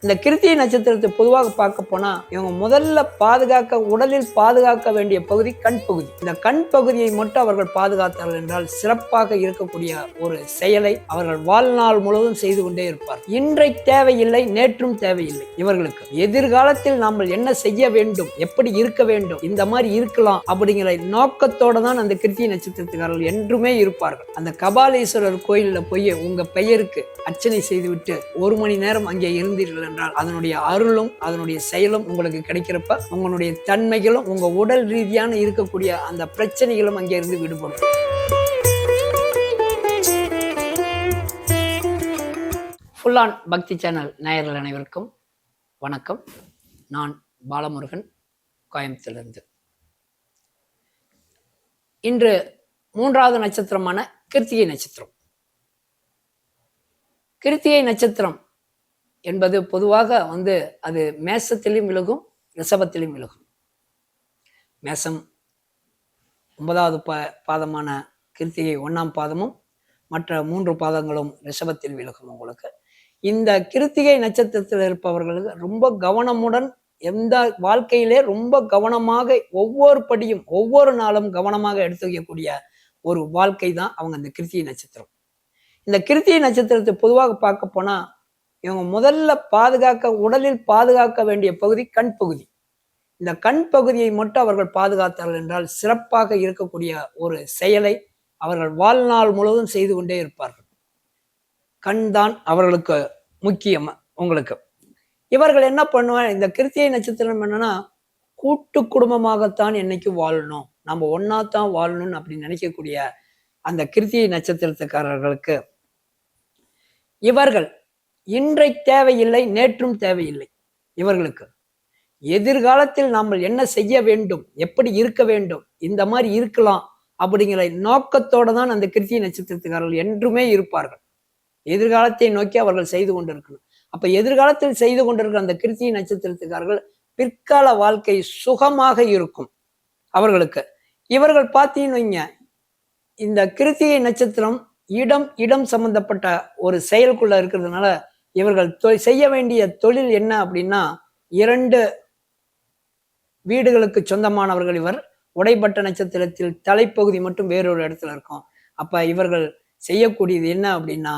இந்த கிருத்திகை நட்சத்திரத்தை பொதுவாக பார்க்க போனா இவங்க முதல்ல உடலில் பாதுகாக்க வேண்டிய பகுதி கண் பகுதி. இந்த கண் பகுதியை மட்டும் அவர்கள் பாதுகாத்தார்கள் என்றால் சிறப்பாக இருக்கக்கூடிய ஒரு செயலை அவர்கள் வாழ்நாள் முழுவதும் செய்து கொண்டே இருப்பார். இன்றை தேவையில்லை, நேற்றும் தேவையில்லை. இவர்களுக்கு எதிர்காலத்தில் நாம் என்ன செய்ய வேண்டும், எப்படி இருக்க வேண்டும், இந்த மாதிரி இருக்கலாம் அப்படிங்கிற நோக்கத்தோட தான் அந்த கிருத்திகை நட்சத்திரத்துக்காரர்கள் என்றுமே இருப்பார்கள். அந்த கபாலீஸ்வரர் கோயில்ல போய் உங்க பெயருக்கு அர்ச்சனை செய்துவிட்டு 1 மணி நேரம் அங்கே இருந்தீர்கள் என்றால் அதனுடைய அருளும் அதனுடைய செயலும் உங்களுக்கு கிடைக்கிறப்ப உங்களுடைய தன்மைகளும் உங்க உடல் ரீதியான இருக்கக்கூடிய அந்த பிரச்சனைகளும் அங்கே இருந்து விடுபடும். ஃபுல் ஆன் பக்தி சேனல் நேயர்கள் அனைவருக்கும் வணக்கம். நான் பாலமுருகன், கோயம்புத்தூரிலிருந்து. இன்று 3வது நட்சத்திரமான கிருத்திகை நட்சத்திரம். கிருத்திகை நட்சத்திரம் என்பது பொதுவாக அது மேசத்திலும் விலகும், ரிஷபத்திலும் விலகும். மேசம் 9வது பாதமான கிருத்திகை 1ஆம் பாதமும் மற்ற 3 பாதங்களும் ரிஷபத்தில் விலகும். உங்களுக்கு இந்த கிருத்திகை நட்சத்திரத்தில் இருப்பவர்களுக்கு ரொம்ப கவனமுடன், எந்த வாழ்க்கையிலே ரொம்ப கவனமாக ஒவ்வொரு படியும் ஒவ்வொரு நாளும் கவனமாக எடுத்து வைக்கக்கூடிய ஒரு வாழ்க்கை தான் அவங்க இந்த கிருத்திகை நட்சத்திரம். இந்த கிருத்திகை நட்சத்திரத்தை பொதுவாக பார்க்க போனா இவங்க முதல்ல உடலில் பாதுகாக்க வேண்டிய பகுதி கண் பகுதி. இந்த கண் பகுதியை மட்டும் அவர்கள் பாதுகாத்தார்கள் என்றால் சிறப்பாக இருக்கக்கூடிய ஒரு செயலை அவர்கள் வாழ்நாள் முழுவதும் செய்து கொண்டே இருப்பார்கள். கண் தான் அவர்களுக்கு முக்கியம். உங்களுக்கு இவர்கள் என்ன பண்ணுவாங்க, இந்த கிருத்திகை நட்சத்திரம் என்னன்னா கூட்டு குடும்பமாகத்தான் என்னைக்கு வாழணும், நம்ம ஒன்னாத்தான் வாழணும்னு அப்படி நினைக்கக்கூடிய அந்த கிருத்திகை நட்சத்திரத்துக்காரர்களுக்கு இவர்கள் இன்றை தேவையில்லை, நேற்றும் தேவையில்லை. இவர்களுக்கு எதிர்காலத்தில் நாம் என்ன செய்ய வேண்டும், எப்படி இருக்க வேண்டும், இந்த மாதிரி இருக்கலாம் அப்படிங்கிற நோக்கத்தோட தான் அந்த கிருத்திகை நட்சத்திரத்துக்காரர்கள் என்றுமே இருப்பார்கள். எதிர்காலத்தை நோக்கி அவர்கள் செய்து கொண்டிருக்கணும். அப்ப எதிர்காலத்தில் செய்து கொண்டிருக்கிற அந்த கிருத்திகை நட்சத்திரத்துக்காரர்கள் பிற்கால வாழ்க்கை சுகமாக இருக்கும் அவர்களுக்கு. இவர்கள் பார்த்தீங்கன்னு வைங்க, இந்த கிருத்திகை நட்சத்திரம் இடம் சம்பந்தப்பட்ட ஒரு செயலுக்குள்ள இருக்கிறதுனால இவர்கள் செய்ய வேண்டிய தொழில் என்ன அப்படின்னா, 2 வீடுகளுக்கு சொந்தமானவர்கள். இவர் உடைப்பட்ட நட்சத்திரத்தில் தலைப்பகுதி மட்டும் வேறொரு இடத்துல இருக்கும். அப்ப இவர்கள் செய்யக்கூடியது என்ன அப்படின்னா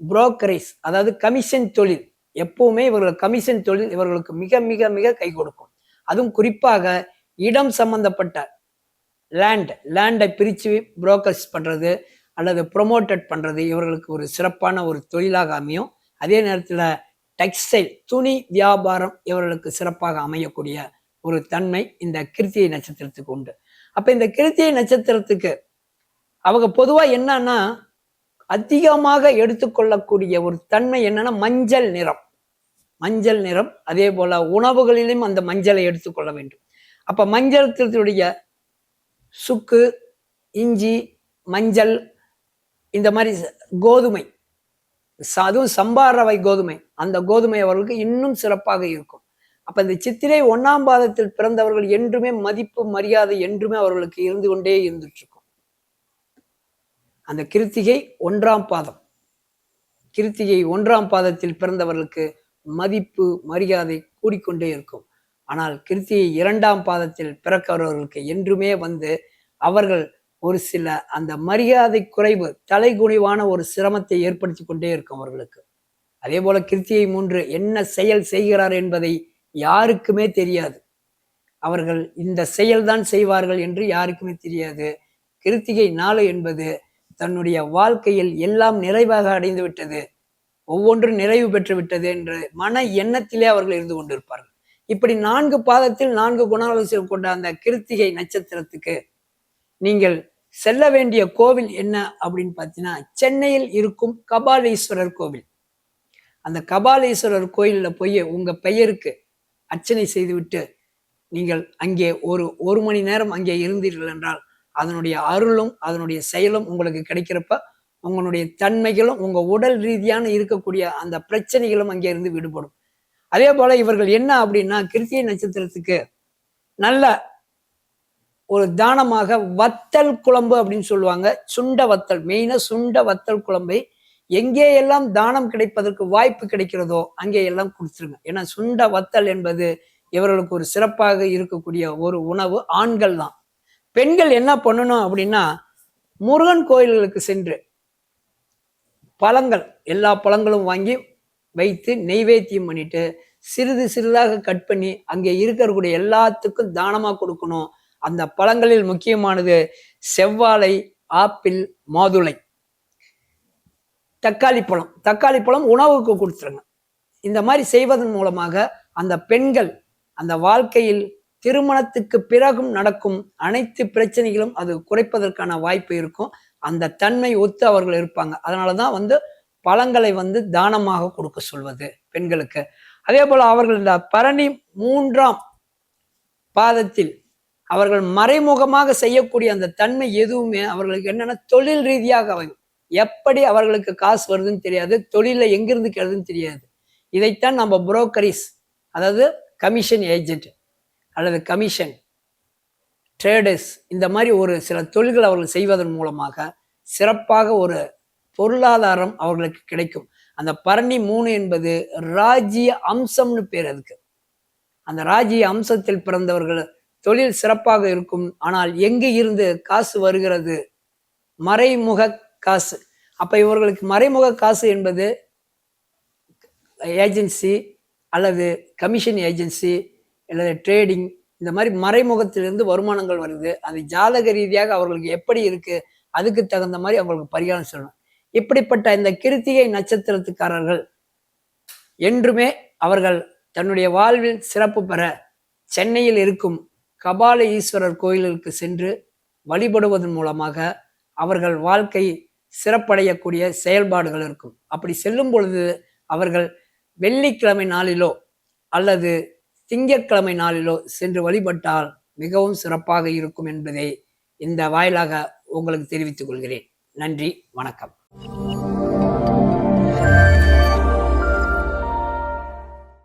புரோக்கரேஜ், அதாவது கமிஷன் தொழில். எப்பவுமே இவர்கள் கமிஷன் தொழில் இவர்களுக்கு மிக மிக மிக கை கொடுக்கும். அதுவும் குறிப்பாக இடம் சம்பந்தப்பட்ட லேண்டை பிரித்து புரோக்கர்ஸ் பண்றது அல்லது ப்ரொமோட்டட் பண்றது இவர்களுக்கு ஒரு சிறப்பான ஒரு தொழிலாக அமையும். அதே நேரத்தில் டெக்ஸ்டைல், துணி வியாபாரம் இவர்களுக்கு சிறப்பாக அமையக்கூடிய ஒரு தன்மை இந்த கிருத்திகை நட்சத்திரத்துக்கு உண்டு. அப்ப இந்த கிருத்திகை நட்சத்திரத்துக்கு அவங்க பொதுவா என்னன்னா அதிகமாக எடுத்துக்கொள்ளக்கூடிய ஒரு தன்மை என்னன்னா மஞ்சள் நிறம். அதே போல உணவுகளிலும் அந்த மஞ்சளை எடுத்துக்கொள்ள வேண்டும். அப்ப மஞ்சளத்தினுடைய சுக்கு, இஞ்சி, மஞ்சள், இந்த மாதிரி கோதுமை, அதுவும் சம்பா ரவை கோதுமை, அந்த கோதுமை அவர்களுக்கு இன்னும் சிறப்பாக இருக்கும். அப்ப இந்த சித்திரை 1ஆம் பாதத்தில் பிறந்தவர்கள் என்றுமே மதிப்பு மரியாதை என்றுமே அவர்களுக்கு இருந்து கொண்டே இருந்துட்டு இருக்கும். அந்த கிருத்திகை 1ஆம் பாதம், கிருத்திகை 1ஆம் பாதத்தில் பிறந்தவர்களுக்கு மதிப்பு மரியாதை கூடிக்கொண்டே இருக்கும். ஆனால் கிருத்திகை 2ஆம் பாதத்தில் பிறக்கிறவர்களுக்கு என்றுமே அவர்கள் ஒரு சில அந்த மரியாதை குறைவு, தலைகுனிவான ஒரு சிரமத்தை ஏற்படுத்தி கொண்டே இருக்கும் அவர்களுக்கு. அதே போல கிருத்திகை 3 என்ன செயல் செய்கிறார் என்பதை யாருக்குமே தெரியாது. அவர்கள் இந்த செயல்தான் செய்வார்கள் என்று யாருக்குமே தெரியாது. கிருத்திகை 4 என்பது தன்னுடைய வாழ்க்கையில் எல்லாம் நிறைவாக அடைந்து விட்டது, ஒவ்வொன்றும் நிறைவு பெற்று விட்டது என்று மன எண்ணத்திலே அவர்கள் இருந்து கொண்டிருப்பார்கள். இப்படி 4 பாதத்தில் 4 குணாதிசயம் கொண்ட அந்த கிருத்திகை நட்சத்திரத்துக்கு நீங்கள் செல்ல வேண்டிய கோவில் என்ன அப்படின்னு பார்த்தீங்கன்னா, சென்னையில் இருக்கும் கபாலீஸ்வரர் கோவில். அந்த கபாலீஸ்வரர் கோயில்ல போய் உங்க பெயருக்கு அர்ச்சனை செய்துவிட்டு நீங்கள் அங்கே ஒரு மணி நேரம் அங்கே இருந்தீர்கள் என்றால் அதனுடைய அருளும் அதனுடைய செயலும் உங்களுக்கு கிடைக்கிறப்ப உங்களுடைய தன்மைகளும் உங்க உடல் ரீதியான இருக்கக்கூடிய அந்த பிரச்சனைகளும் அங்கே இருந்து விடுபடும். அதே போல இவர்கள் என்ன அப்படின்னா, கிருத்திகை நட்சத்திரத்துக்கு நல்ல ஒரு தானமாக வத்தல் குழம்பு அப்படின்னு சொல்லுவாங்க. சுண்ட வத்தல், மெயினா சுண்ட வத்தல் குழம்பை எங்கே எல்லாம் தானம் கிடைப்பதற்கு வாய்ப்பு கிடைக்கிறதோ அங்கே எல்லாம் கொடுத்துருங்க. ஏன்னா சுண்ட வத்தல் என்பது இவர்களுக்கு ஒரு சிறப்பாக இருக்கக்கூடிய ஒரு உணவு. ஆண்கள் தான். பெண்கள் என்ன பண்ணணும் அப்படின்னா, முருகன் கோயில்களுக்கு சென்று பழங்கள், எல்லா பழங்களும் வாங்கி வைத்து நெய்வேத்தியம் பண்ணிட்டு சிறிது சிறிதாக கட் பண்ணி அங்கே இருக்கக்கூடிய எல்லாத்துக்கும் தானமா கொடுக்கணும். அந்த பழங்களில் முக்கியமானது செவ்வாழை, ஆப்பிள், மாதுளை, தக்காளி பழம். தக்காளி பழம் உணவுக்கு கொடுத்துருங்க. இந்த மாதிரி செய்வதன் மூலமாக அந்த பெண்கள் அந்த வாழ்க்கையில் திருமணத்துக்கு பிறகும் நடக்கும் அனைத்து பிரச்சனைகளும் அது குறைப்பதற்கான வாய்ப்பு இருக்கும். அந்த தன்மை ஒத்து அவர்கள் இருப்பாங்க. அதனாலதான் பழங்களை தானமாக கொடுக்க சொல்வது பெண்களுக்கு. அதே போல அவர்கள் இந்த பரணி 3ஆம் பாதத்தில் அவர்கள் மறைமுகமாக செய்யக்கூடிய அந்த தன்மை எதுவுமே அவர்களுக்கு என்னன்னா தொழில் ரீதியாக அமையும். எப்படி அவர்களுக்கு காசு வருதுன்னு தெரியாது, தொழில எங்கிருந்து கிடைக்குதுன்னு தெரியாது. இதைத்தான் நம்ம புரோக்கரிஸ், அதாவது கமிஷன் ஏஜென்ட் அல்லது கமிஷன் ட்ரேடர்ஸ், இந்த மாதிரி ஒரு சில தொழில்கள் அவர்கள் செய்வதன் மூலமாக சிறப்பாக ஒரு பொருளாதாரம் அவர்களுக்கு கிடைக்கும். அந்த பரணி 3 என்பது ராஜ்ய அம்சம்னு பேர் அதுக்கு. அந்த ராஜ்ய அம்சத்தில் பிறந்தவர்கள் தொழில் சிறப்பாக இருக்கும். ஆனால் எங்கு இருந்து காசு வருகிறது? மறைமுக காசு. அப்ப இவர்களுக்கு மறைமுக காசு என்பது ஏஜென்சி அல்லது கமிஷன் ஏஜென்சி அல்லது ட்ரேடிங், இந்த மாதிரி மறைமுகத்திலிருந்து வருமானங்கள் வருது. அது ஜாதக ரீதியாக அவர்களுக்கு எப்படி இருக்கு, அதுக்கு தகுந்த மாதிரி அவங்களுக்கு பரிகாரம் சொல்லணும். இப்படிப்பட்ட இந்த கிருத்திகை நட்சத்திரத்துக்காரர்கள் என்றுமே அவர்கள் தன்னுடைய வாழ்வில் சிறப்பு பெற சென்னையில் இருக்கும் கபால ஈஸ்வரர் கோயிலுக்கு சென்று வழிபடுவதன் மூலமாக அவர்கள் வாழ்க்கை சிறப்படையக்கூடிய செயல்பாடுகள் இருக்கும். அப்படி செல்லும் பொழுது அவர்கள் வெள்ளிக்கிழமை நாளிலோ அல்லது திங்கட்கிழமை நாளிலோ சென்று வழிபட்டால் மிகவும் சிறப்பாக இருக்கும் என்பதை இந்த வாயிலாக உங்களுக்கு தெரிவித்துக் கொள்கிறேன். நன்றி, வணக்கம்.